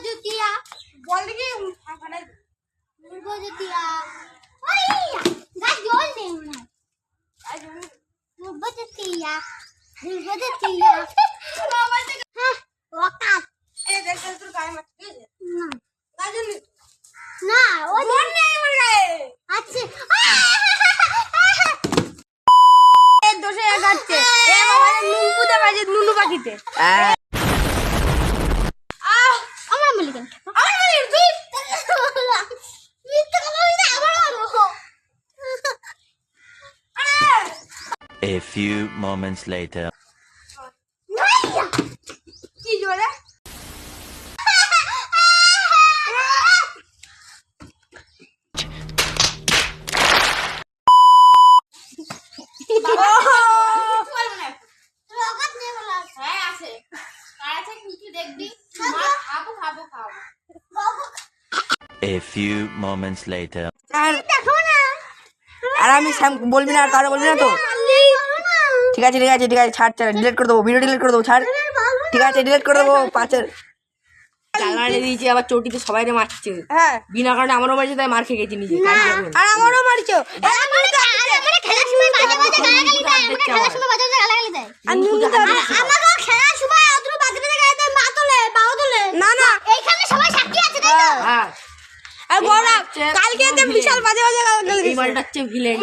जुतिया बोल के खाना मुर्गो जुतिया ओए गाइस जोल दे ना मुर्गो जुतिया हां वकात ए देख तू काय मत ना गाजन ना वो जोन नहीं मर गए अच्छा ए दोसे गाচ্ছে এ বাবা নুন পুতে বাজে নুনু পাখিতে আমার মালিক আমার মালিক তুই মিথ্যা কথা বলছিস আমার মারো A few moments later. কি জোরে A few moments later. আর আমি স্যাম বলবি না আর কারো বলবি না তো ঠিক আছে ছাড় ডিলিট করে দেবো ভিডিও ডিলিট করে দেবো ছাড় ঠিক আছে ডিলিট করে দেবো পাঁচের চালানে দিয়েছি আবার চটিতে সবাই মারছে হ্যাঁ বিনা কারণে আমারও মারছে তাই মার খেয়ে গেছি নিজে আর আমারও মারছো খেলার সময় বাজে বাজে গালাগালি দেয় খেলার সময় বাজে বাজে গালাগালি দেয় আমাকে খেলার সময় অতটা বাজে বাজে গালাগালি দেয় মা তোলে বাবা তোলে না না এইখানে সবাই সাক্ষী আছে তাই তো হ্যাঁ আর বড় কালকে তো বিশাল বাজে বাজে গালাগালি এই মালটা হচ্ছে ভিলেন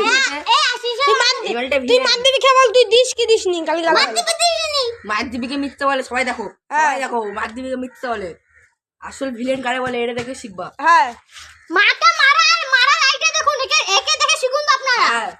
এই আসিস এই মালটা তুই মার দিবি কে বল তুই দিস কি দিসনি কাল মারতে দিইনি মার দিবিকে মিথ্যা বলে সবাই দেখো মার দিবিকে মিথ্যা বলে আসল ভিলেন কারে বলে এটা দেখে শিখবা হ্যাঁ মাটা মারা আর মারা লাইটে দেখুন একে দেখে শিখুন তো আপনারা হ্যাঁ